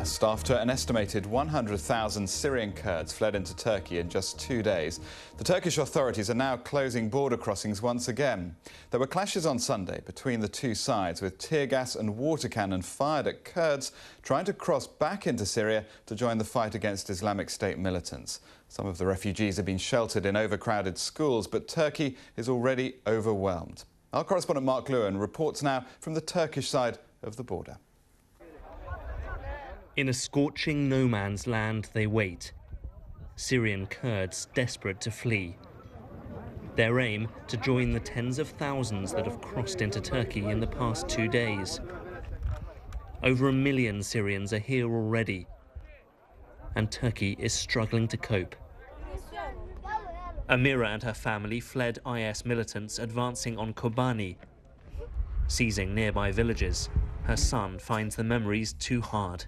last. After an estimated 100,000 Syrian Kurds fled into Turkey in just 2 days, the Turkish authorities are now closing border crossings once again. There were clashes on Sunday between the two sides, with tear gas and water cannon fired at Kurds trying to cross back into Syria to join the fight against Islamic State militants. Some of the refugees have been sheltered in overcrowded schools, but Turkey is already overwhelmed. Our correspondent Mark Lewin reports now from the Turkish side of the border. In a scorching no man's land, they wait. Syrian Kurds desperate to flee. Their aim to join the tens of thousands that have crossed into Turkey in the past 2 days. Over 1 million Syrians are here already, and Turkey is struggling to cope. Amira and her family fled IS militants advancing on Kobani, seizing nearby villages. Her son finds the memories too hard.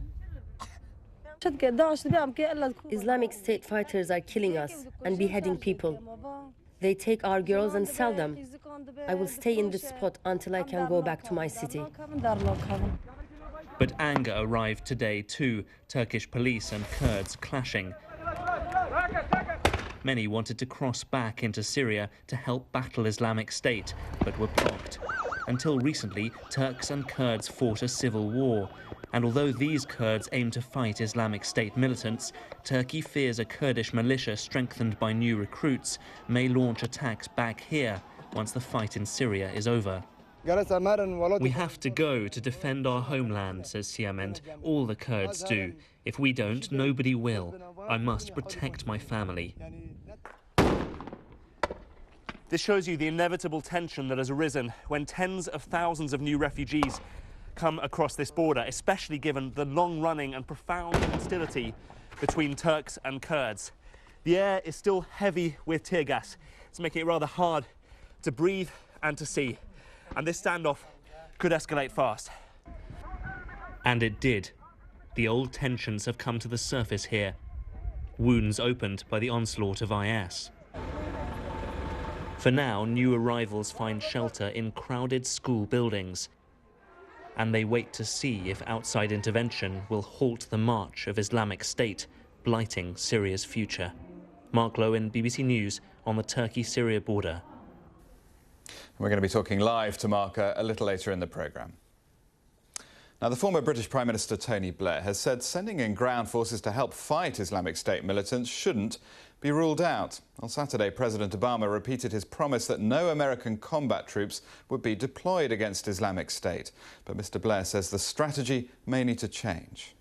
Islamic State fighters are killing us and beheading people. They take our girls and sell them. I will stay in this spot until I can go back to my city. But anger arrived today too, Turkish police and Kurds clashing. Many wanted to cross back into Syria to help battle Islamic State, but were blocked. Until recently, Turks and Kurds fought a civil war. And although these Kurds aim to fight Islamic State militants, Turkey fears a Kurdish militia strengthened by new recruits may launch attacks back here once the fight in Syria is over. We have to go to defend our homeland, says Siament. All the Kurds do. If we don't, nobody will. I must protect my family. This shows you the inevitable tension that has arisen when tens of thousands of new refugees come across this border, especially given the long-running and profound hostility between Turks and Kurds. The air is still heavy with tear gas. It's making it rather hard to breathe and to see. And this standoff could escalate fast. And it did. The old tensions have come to the surface here. Wounds opened by the onslaught of IS. For now, new arrivals find shelter in crowded school buildings. And they wait to see if outside intervention will halt the march of Islamic State, blighting Syria's future. Mark Lewin, BBC News, on the Turkey-Syria border. We're going to be talking live to Mark a little later in the programme. Now, the former British Prime Minister Tony Blair has said sending in ground forces to help fight Islamic State militants shouldn't be ruled out. On Saturday, President Obama repeated his promise that no American combat troops would be deployed against Islamic State. But Mr. Blair says the strategy may need to change.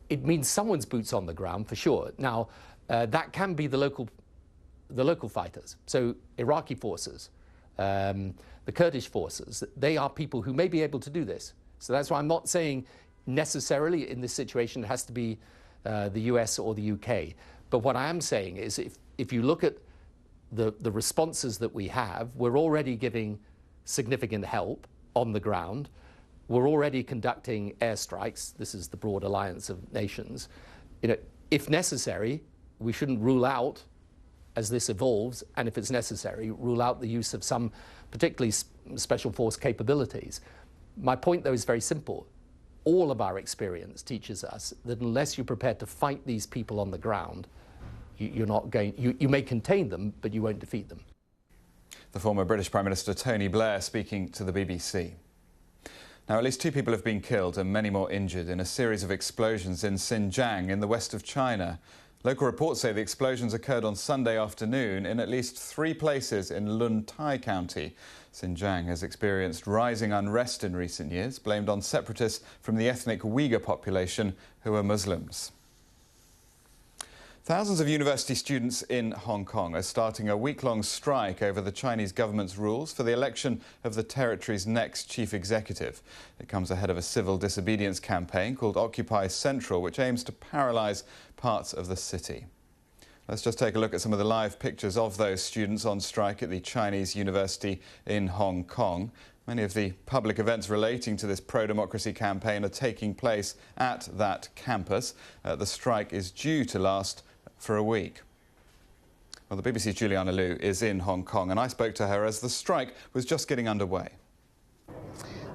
It means someone's boots on the ground, for sure. Now, that can be the local fighters, so Iraqi forces, the Kurdish forces. They are people who may be able to do this. So that's why I'm not saying necessarily in this situation it has to be the US or the UK. But what I am saying is if you look at the responses that we have, we're already giving significant help on the ground. We're already conducting airstrikes. This is the broad alliance of nations. You know, if necessary, we shouldn't rule out, as this evolves, and if it's necessary, rule out the use of some particularly special force capabilities. My point, though, is very simple. All of our experience teaches us that unless you're prepared to fight these people on the ground, you may contain them, but you won't defeat them. The former British Prime Minister Tony Blair speaking to the BBC. Now, at least 2 people have been killed and many more injured in a series of explosions in Xinjiang in the west of China. Local reports say the explosions occurred on Sunday afternoon in at least 3 places in Lun Tai County. Xinjiang has experienced rising unrest in recent years, blamed on separatists from the ethnic Uyghur population who are Muslims. Thousands of university students in Hong Kong are starting a week-long strike over the Chinese government's rules for the election of the territory's next chief executive. It comes ahead of a civil disobedience campaign called Occupy Central, which aims to paralyse parts of the city. Let's just take a look at some of the live pictures of those students on strike at the Chinese university in Hong Kong. Many of the public events relating to this pro-democracy campaign are taking place at that campus. The strike is due to last for a week. Well, the BBC's Juliana Liu is in Hong Kong, and I spoke to her as the strike was just getting underway.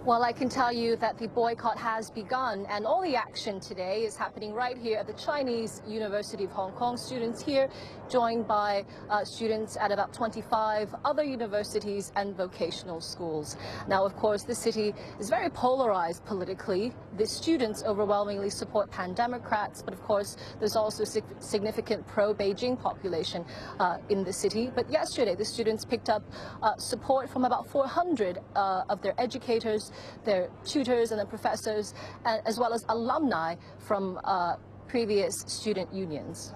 Well, I can tell you that the boycott has begun, and all the action today is happening right here at the Chinese University of Hong Kong. Students here joined by students at about 25 other universities and vocational schools. Now, of course, the city is very polarized politically. The students overwhelmingly support pan-Democrats, but of course, there's also significant pro-Beijing population in the city. But yesterday, the students picked up support from about 400 of their educators, their tutors and their professors, as well as alumni from previous student unions.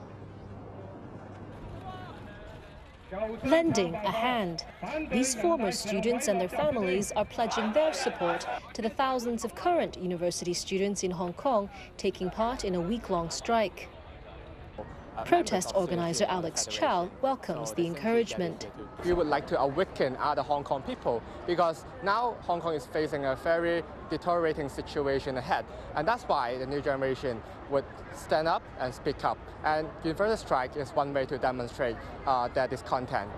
Lending a hand. These former students and their families are pledging their support to the thousands of current university students in Hong Kong taking part in a week-long strike. Protest organizer Alex Chow welcomes the encouragement. We would like to awaken other Hong Kong people because now Hong Kong is facing a very deteriorating situation ahead. And that's why the new generation would stand up and speak up. And universal strike is one way to demonstrate that discontent.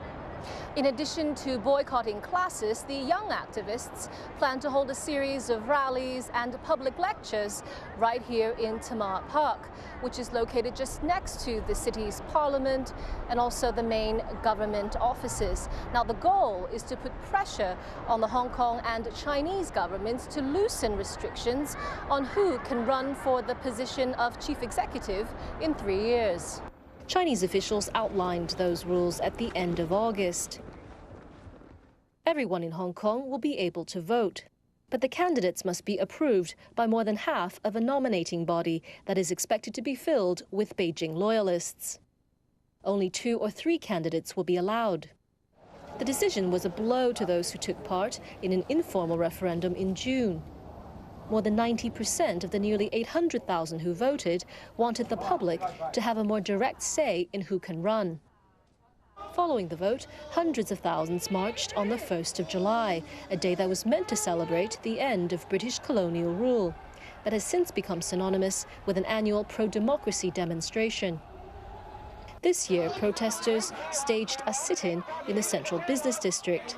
In addition to boycotting classes, the young activists plan to hold a series of rallies and public lectures right here in Tamar Park, which is located just next to the city's parliament and also the main government offices. Now, the goal is to put pressure on the Hong Kong and Chinese governments to loosen restrictions on who can run for the position of chief executive in 3 years. Chinese officials outlined those rules at the end of August. Everyone in Hong Kong will be able to vote, but the candidates must be approved by more than half of a nominating body that is expected to be filled with Beijing loyalists. Only 2 or 3 candidates will be allowed. The decision was a blow to those who took part in an informal referendum in June. More than 90% of the nearly 800,000 who voted wanted the public to have a more direct say in who can run. Following the vote, hundreds of thousands marched on the 1st of July, a day that was meant to celebrate the end of British colonial rule, that has since become synonymous with an annual pro-democracy demonstration. This year, protesters staged a sit-in in the central business district.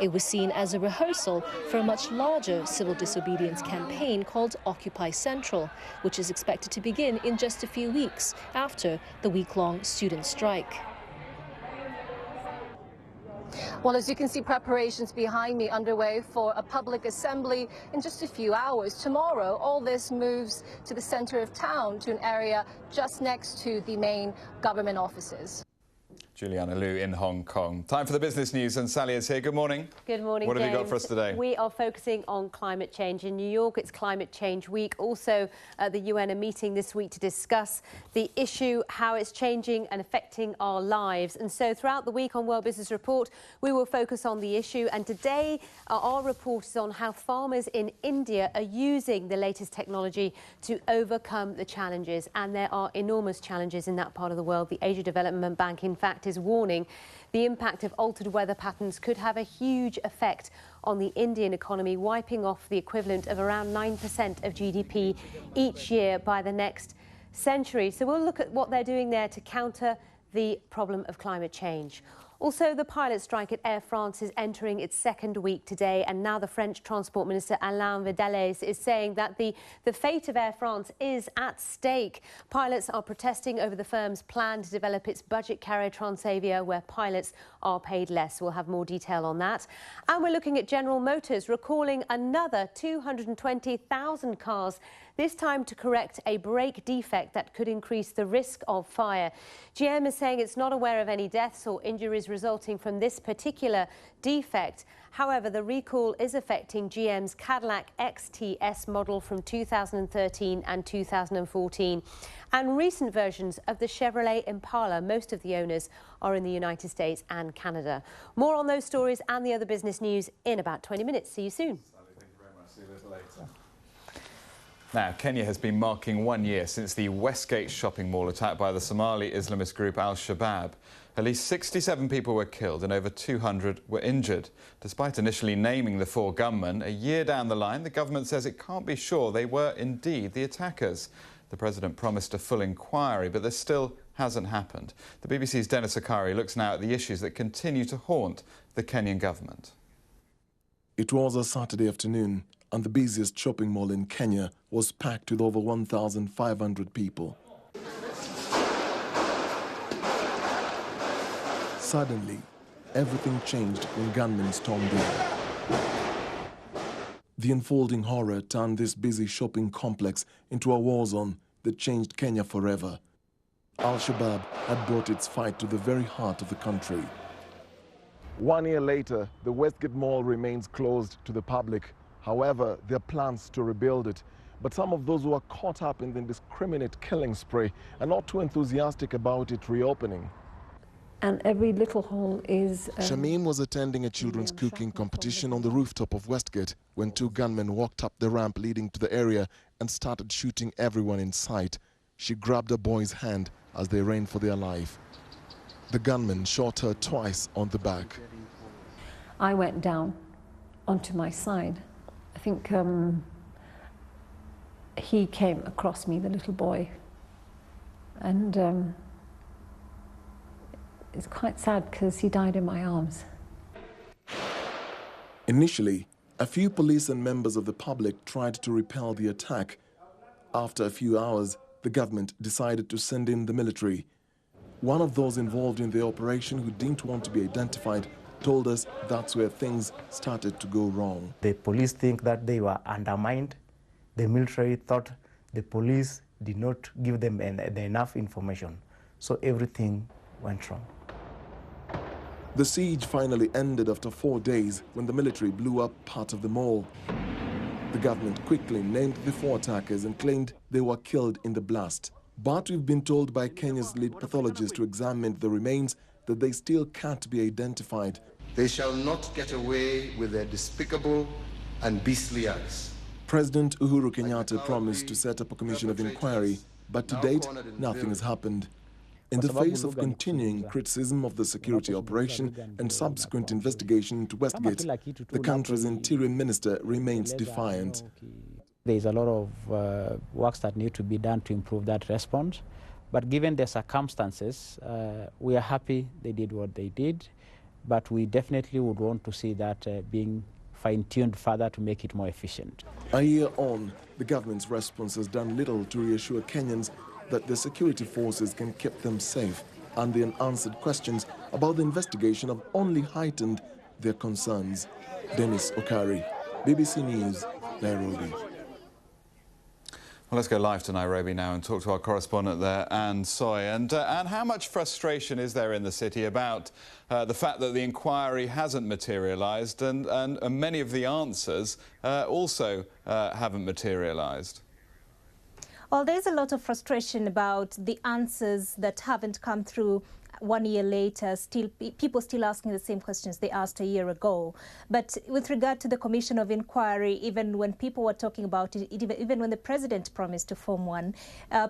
It was seen as a rehearsal for a much larger civil disobedience campaign called Occupy Central, which is expected to begin in just a few weeks after the week-long student strike. Well, as you can see, preparations behind me underway for a public assembly in just a few hours. Tomorrow, all this moves to the center of town, to an area just next to the main government offices. Juliana Liu in Hong Kong. Time for the business news, and Sally is here. Good morning. Good morning, What have James. you got for us today? We are focusing on climate change. In New York, it's Climate Change Week. Also, the UN are meeting this week to discuss the issue, how it's changing and affecting our lives. And so throughout the week on World Business Report, we will focus on the issue. And today, our report is on how farmers in India are using the latest technology to overcome the challenges. And there are enormous challenges in that part of the world. The Asia Development Bank, in fact, is warning the impact of altered weather patterns could have a huge effect on the Indian economy, wiping off the equivalent of around 9% of GDP each year by the next century. So we'll look at what they're doing there to counter the problem of climate change. Also, the pilot strike at Air France is entering its 2nd week today, and now the French Transport Minister Alain Vidales is saying that the fate of Air France is at stake. Pilots are protesting over the firm's plan to develop its budget carrier Transavia, where pilots are paid less. We'll have more detail on that. And we're looking at General Motors recalling another 220,000 cars, this time to correct a brake defect that could increase the risk of fire. GM is saying it's not aware of any deaths or injuries resulting from this particular defect. However, the recall is affecting GM's Cadillac XTS model from 2013 and 2014 and recent versions of the Chevrolet Impala. Most of the owners are in the United States and Canada. More on those stories and the other business news in about 20 minutes. See you soon. Thank you very much. See you a little later. Now, Kenya has been marking 1 year since the Westgate shopping mall attack by the Somali Islamist group Al-Shabaab. At least 67 people were killed and over 200 were injured. Despite initially naming the 4 gunmen, a year down the line, the government says it can't be sure they were indeed the attackers. The president promised a full inquiry, but this still hasn't happened. The BBC's Dennis Akari looks now at the issues that continue to haunt the Kenyan government. It was a Saturday afternoon, and the busiest shopping mall in Kenya was packed with over 1,500 people. Suddenly, everything changed when gunmen stormed in. The unfolding horror turned this busy shopping complex into a war zone that changed Kenya forever. Al-Shabaab had brought its fight to the very heart of the country. 1 year later, the Westgate Mall remains closed to the public. However, there are plans to rebuild it. But some of those who are caught up in the indiscriminate killing spree are not too enthusiastic about it reopening. And every little hole is... Shamim was attending a children's cooking competition on the rooftop of Westgate when two gunmen walked up the ramp leading to the area and started shooting everyone in sight. She grabbed a boy's hand as they ran for their life. The gunman shot her twice on the back. I went down onto my side. I think he came across me, the little boy, and it's quite sad because he died in my arms. Initially, a few police and members of the public tried to repel the attack. After a few hours, the government decided to send in the military. One of those involved in the operation who didn't want to be identified told us that's where things started to go wrong. The police think that they were undermined. The military thought the police did not give them enough information. So everything went wrong. The siege finally ended after 4 days when the military blew up part of the mall. The government quickly named the 4 attackers and claimed they were killed in the blast. But we've been told by Kenya's lead pathologist who examined the remains that they still can't be identified. They shall not get away with their despicable and beastly acts. President Uhuru Kenyatta promised to set up a commission of inquiry, but to date, nothing has happened. In the face of continuing criticism of the security operation and subsequent investigation into Westgate, the country's interior minister remains defiant. There is a lot of works that need to be done to improve that response. But given the circumstances, we are happy they did what they did, but we definitely would want to see that being fine-tuned further to make it more efficient. A year on, the government's response has done little to reassure Kenyans that the security forces can keep them safe, and the unanswered questions about the investigation have only heightened their concerns. Dennis Okari, BBC News, Nairobi. Well, let's go live to Nairobi now and talk to our correspondent there, Anne Soy. And how much frustration is there in the city about the fact that the inquiry hasn't materialised and many of the answers also haven't materialised? Well, there's a lot of frustration about the answers that haven't come through 1 year later. Still, people still asking the same questions they asked a year ago. But with regard to the Commission of Inquiry, even when people were talking about it, even when the President promised to form one,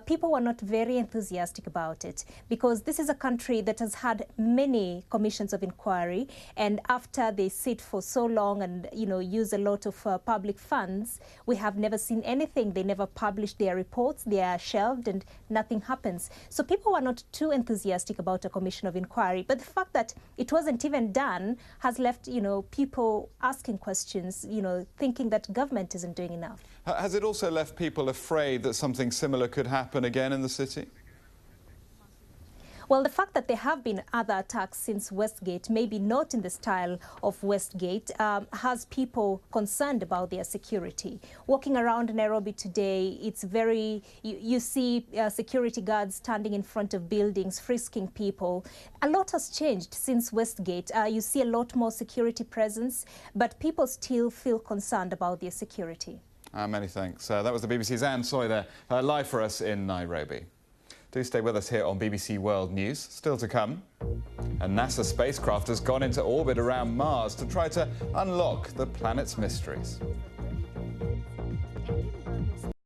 people were not very enthusiastic about it, because this is a country that has had many commissions of inquiry, and after they sit for so long and use a lot of public funds, we have never seen anything. They never publish their reports. They are shelved and nothing happens. So people were not too enthusiastic about a commission of inquiry, but the fact that it wasn't even done has left people asking questions, thinking that government isn't doing enough. Has it also left people afraid that something similar could happen again in the city? Well, the fact that there have been other attacks since Westgate, maybe not in the style of Westgate, has people concerned about their security. Walking around Nairobi today, it's very, you see security guards standing in front of buildings, frisking people. A lot has changed since Westgate. You see a lot more security presence, but people still feel concerned about their security. Many thanks. That was the BBC's Anne Soy there, live for us in Nairobi. Do stay with us here on BBC World News. Still to come, a NASA spacecraft has gone into orbit around Mars to try to unlock the planet's mysteries.